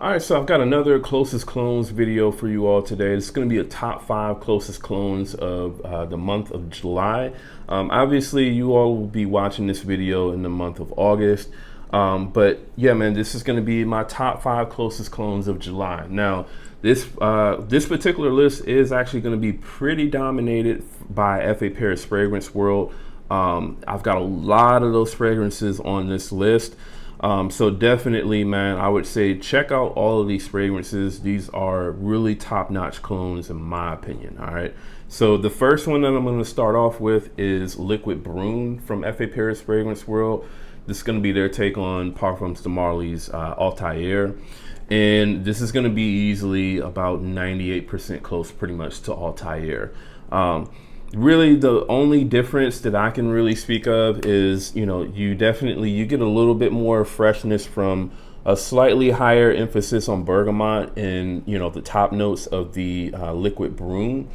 All right, so I've got another closest clones video for you all today. It's going to be a top 5 closest clones of the month of July. Obviously, you all will be watching this video in the month of August. But yeah, man, this is going to be my top 5 closest clones of July. Now, this particular list is actually going to be pretty dominated by F.A. Paris Fragrance World. I've got a lot of those fragrances on this list. So definitely, man, I would say check out all of these fragrances. These are really top-notch clones in my opinion. All right. So the first one that I'm going to start off with is Liquid Brun from F.A. Paris Fragrance World. This is going to be their take on Parfums de Marly's Altair. And this is going to be easily about 98% close pretty much to Altair. Really, the only difference that I can really speak of is, you get a little bit more freshness from a slightly higher emphasis on bergamot and, the top notes of the Liquid Brun.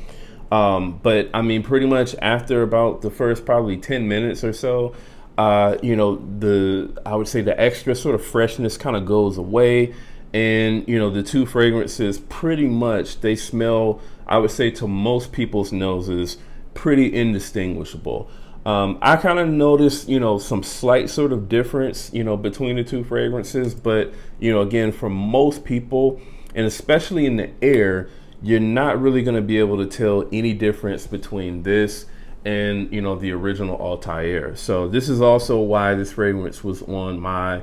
But I mean, pretty much after about the first probably 10 minutes or so, I would say the extra sort of freshness kind of goes away. And, the two fragrances pretty much, they smell, I would say to most people's noses, pretty indistinguishable. I kind of noticed, some slight sort of difference, between the two fragrances. But, again, for most people, and especially in the air, you're not really going to be able to tell any difference between this and, the original Altair. So this is also why this fragrance was on my,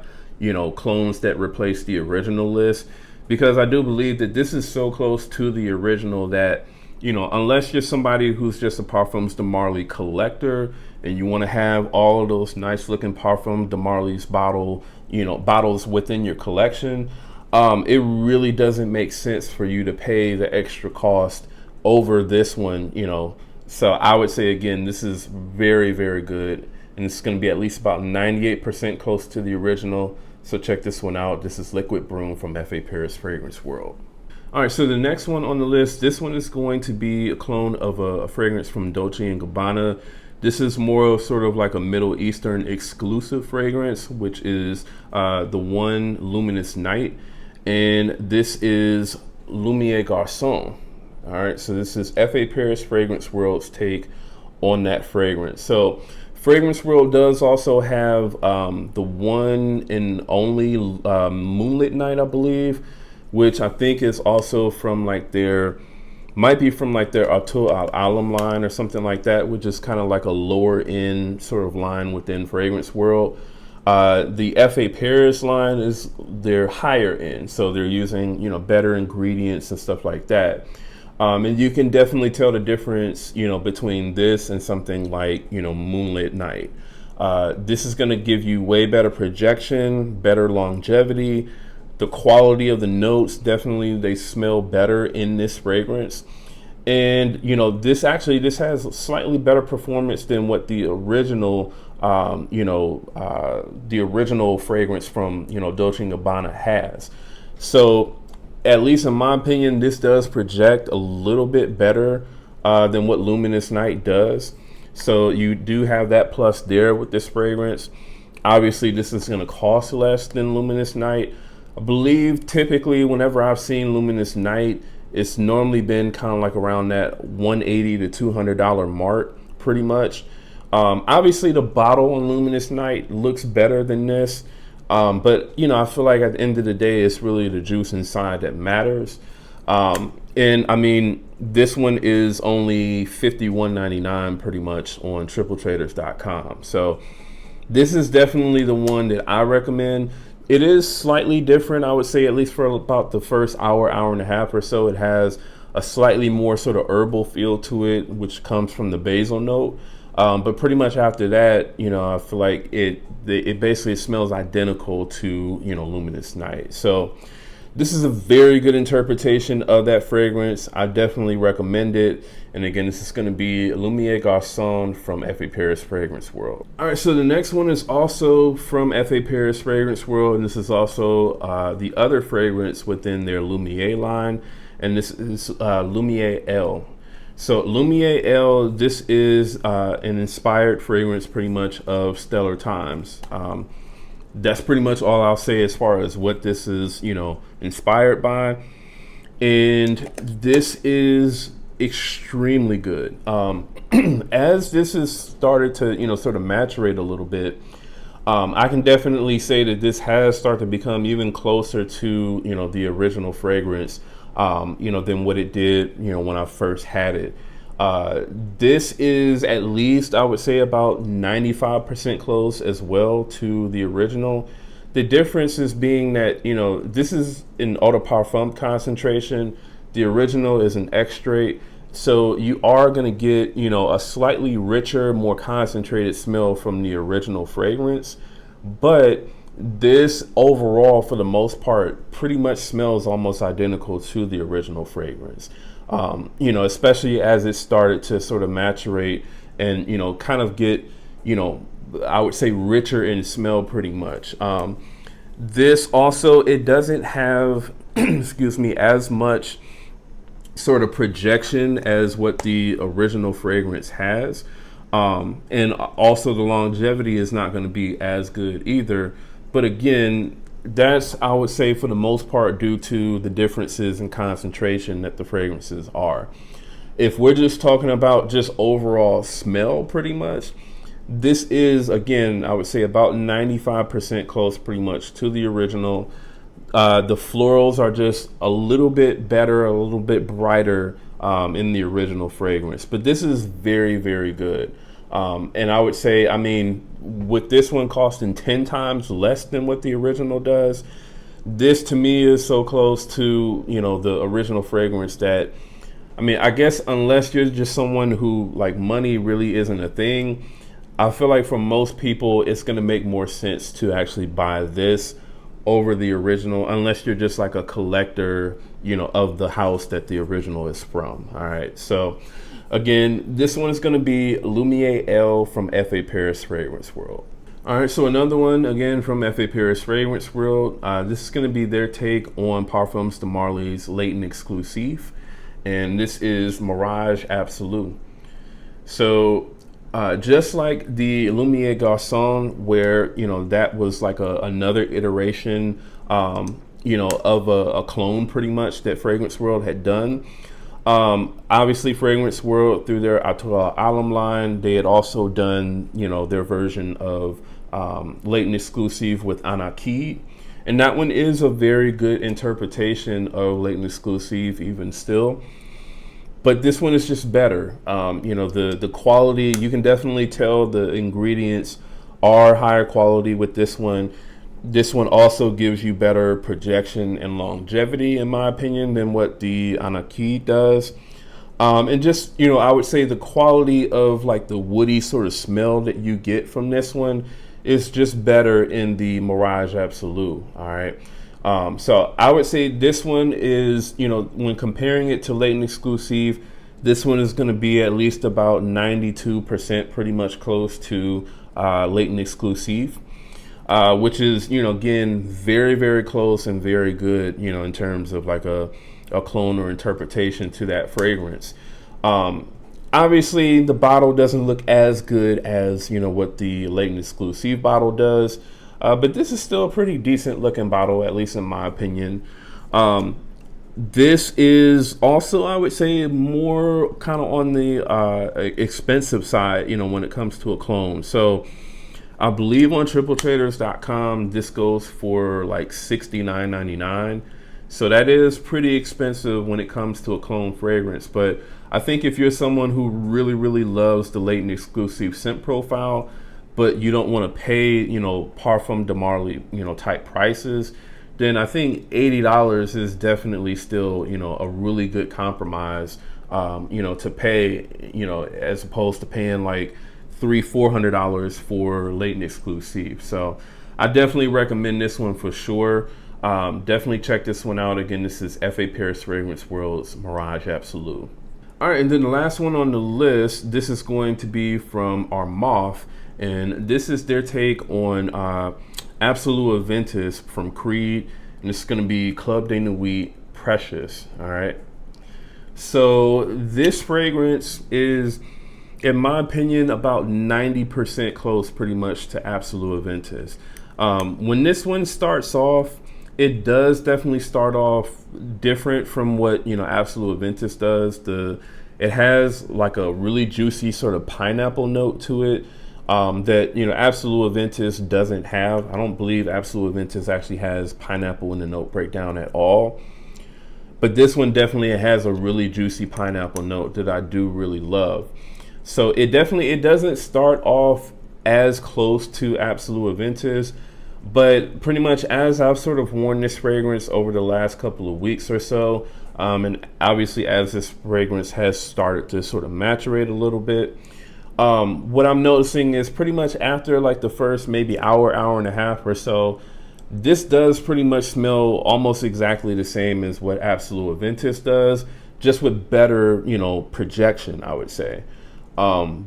clones that replaced the original list, because I do believe that this is so close to the original that, unless you're somebody who's just a Parfums de Marly collector and you want to have all of those nice looking Parfums de Marly's bottles within your collection, it really doesn't make sense for you to pay the extra cost over this one, So I would say, again, this is very, very good. And it's going to be at least about 98% close to the original. So check this one out. This is Liquid Brun from F.A. Paris Fragrance World. All right, so the next one on the list, this one is going to be a clone of a fragrance from Dolce & Gabbana. This is more of sort of like a Middle Eastern exclusive fragrance, which is the one Luminous Night. And this is Lumiere Garcon. All right, so this is F.A. Paris Fragrance World's take on that fragrance. So Fragrance World does also have the one and only Moonlit Night, I believe, which I think is also from like their Auto Alum line or something like that, which is kind of like a lower end sort of line within Fragrance World. The F.A. Paris line is their higher end, so they're using better ingredients and stuff like that. And you can definitely tell the difference, between this and something like, Moonlit Night. This is going to give you way better projection, better longevity. The quality of the notes, definitely they smell better in this fragrance. And, this has slightly better performance than what the original, fragrance from, Dolce & Gabbana has. So, at least in my opinion, this does project a little bit better than what Luminous Night does. So you do have that plus there with this fragrance. Obviously, this is going to cost less than Luminous Night. I believe typically whenever I've seen Luminous Night, it's normally been kind of like around that $180 to $200 mark, pretty much. Obviously, the bottle on Luminous Night looks better than this. But I feel like at the end of the day, it's really the juice inside that matters. And I mean, this one is only $51.99 pretty much on tripletraders.com. So this is definitely the one that I recommend. It is slightly different, I would say, at least for about the first hour and a half or so. It has a slightly more sort of herbal feel to it, which comes from the basil note. But pretty much after that, I feel like it basically smells identical to, Luminous Night. So this is a very good interpretation of that fragrance. I definitely recommend it. And again, this is going to be Lumiere Garcon from F.A. Paris Fragrance World. All right, so the next one is also from F.A. Paris Fragrance World. And this is also the other fragrance within their Lumiere line. And this is Lumiere Elle. So Lumiere Elle, this is an inspired fragrance pretty much of Stellar Times. That's pretty much all I'll say as far as what this is, inspired by. And this is extremely good. As this has started to, sort of maturate a little bit, I can definitely say that this has started to become even closer to, the original fragrance, than what it did, when I first had it. This is at least, I would say, about 95% close as well to the original. The difference is being that, this is an eau de parfum concentration. The original is an extrait. So you are going to get, a slightly richer, more concentrated smell from the original fragrance. But this overall, for the most part, pretty much smells almost identical to the original fragrance. Especially as it started to sort of maturate and, kind of get, I would say richer in smell pretty much. This also, it doesn't have, excuse me, as much sort of projection as what the original fragrance has. And also the longevity is not going to be as good either. But again, that's, I would say, for the most part, due to the differences in concentration that the fragrances are. If we're just talking about just overall smell, pretty much, this is, again, I would say about 95% close pretty much to the original. The florals are just a little bit better, a little bit brighter in the original fragrance. But this is very, very good. And I would say, with this one costing 10 times less than what the original does, this to me is so close to, the original fragrance that, I guess unless you're just someone who, like, money really isn't a thing, I feel like for most people, it's going to make more sense to actually buy this over the original, unless you're just like a collector, of the house that the original is from. All right. So again, this one is going to be Lumiere Elle from F.A. Paris Fragrance World. All right. So another one, again, from F.A. Paris Fragrance World. This is going to be their take on Parfums de Marly's Latent Exclusive. And this is Mirage Absolu. So just like the Lumiere Garcon, where, that was like another iteration, of a clone pretty much that Fragrance World had done. Obviously Fragrance World, through their Atoile Alum line, they had also done, their version of Latent Exclusive with Anarchy. And that one is a very good interpretation of Latent Exclusive even still. But this one is just better. The quality, you can definitely tell the ingredients are higher quality with this one. This one also gives you better projection and longevity, in my opinion, than what the Anarchy does. And just, I would say the quality of like the woody sort of smell that you get from this one is just better in the Mirage Absolu. All right. So I would say this one is, when comparing it to Latent Exclusive, this one is going to be at least about 92% pretty much close to Latent Exclusive, which is, again, very, very close and very good, in terms of like a clone or interpretation to that fragrance. Obviously, the bottle doesn't look as good as, what the Latent Exclusive bottle does. But this is still a pretty decent looking bottle, at least in my opinion. This is also, I would say, more kind of on the expensive side, when it comes to a clone. So I believe on tripletraders.com, this goes for like $69.99. So that is pretty expensive when it comes to a clone fragrance. But I think if you're someone who really, really loves the Latent Exclusive scent profile, but you don't want to pay, Parfum de Marly, type prices, then I think $80 is definitely still, a really good compromise, to pay, as opposed to paying like $300-400 for Latent Exclusive. So I definitely recommend this one for sure. Definitely check this one out. Again, this is F.A. Paris Fragrance World's Mirage Absolu. All right, and then the last one on the list, this is going to be from Armaf. And this is their take on Absolu Aventus from Creed. And it's going to be Club de Nuit Precious. All right. So this fragrance is, in my opinion, about 90% close pretty much to Absolu Aventus. When this one starts off, it does definitely start off different from what, you know, Absolute Aventus does. It has like a really juicy sort of pineapple note to it that, you know, Absolute Aventus doesn't have. I don't believe Absolute Aventus actually has pineapple in the note breakdown at all. But this one definitely has a really juicy pineapple note that I do really love. So it doesn't start off as close to Absolute Aventus, but pretty much as I've sort of worn this fragrance over the last couple of weeks or so, and obviously as this fragrance has started to sort of maturate a little bit, what I'm noticing is pretty much after like the first maybe hour and a half or so, this does pretty much smell almost exactly the same as what Absolute Aventus does, just with better, you know, projection, I would say.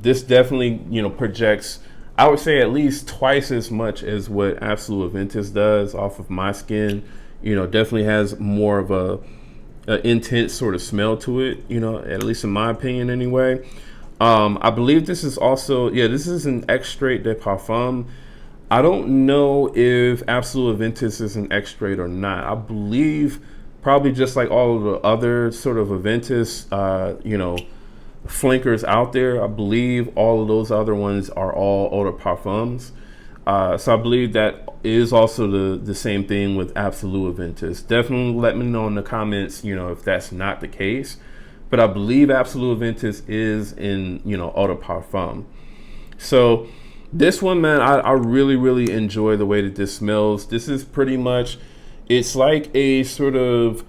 This definitely, you know, projects, I would say, at least twice as much as what Absolute Aventus does off of my skin. You know, definitely has more of a intense sort of smell to it, you know, at least in my opinion anyway. I believe this is also, yeah, this is an extrait de parfum. I don't know if Absolute Aventus is an extrait or not. I believe probably just like all of the other sort of Aventus, you know, flankers out there, I believe all of those other ones are all eau de parfums. So I believe that is also the same thing with Absolute Aventus. Definitely let me know in the comments, you know, if that's not the case. But I believe Absolute Aventus is in, you know, eau de parfum. So this one, man, I really, really enjoy the way that this smells. This is pretty much, it's like a sort of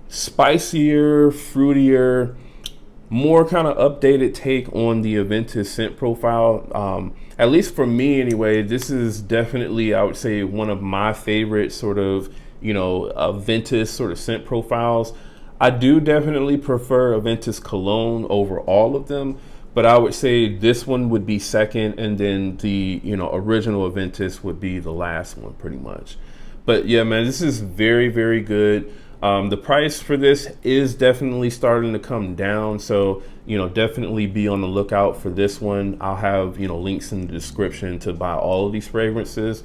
spicier, fruitier, more kind of updated take on the Aventus scent profile. At least for me anyway, this is definitely, I would say, one of my favorite sort of, you know, Aventus sort of scent profiles. I do definitely prefer Aventus cologne over all of them, but I would say this one would be second, and then the, you know, original Aventus would be the last one pretty much. But yeah, man, this is very, very good. The price for this is definitely starting to come down, so, you know, definitely be on the lookout for this one. I'll have, you know, links in the description to buy all of these fragrances,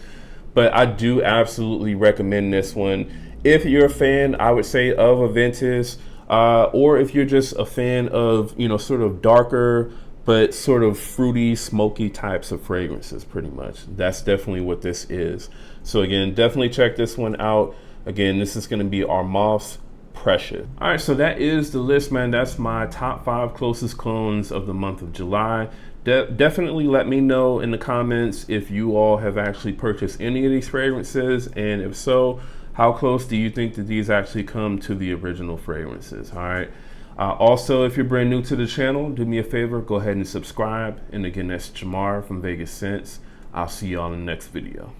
but I do absolutely recommend this one if you're a fan, I would say, of Aventus, or if you're just a fan of, you know, sort of darker but sort of fruity, smoky types of fragrances. Pretty much that's definitely what this is. So again, definitely check this one out. Again, this is going to be Armaux's Precieux. All right, so that is the list, man. That's my top 5 closest clones of the month of July. Definitely let me know in the comments if you all have actually purchased any of these fragrances, and if so, how close do you think that these actually come to the original fragrances? All right. Also, if you're brand new to the channel, do me a favor, go ahead and subscribe. And again, that's Jamar from Vegas Scents. I'll see you all in the next video.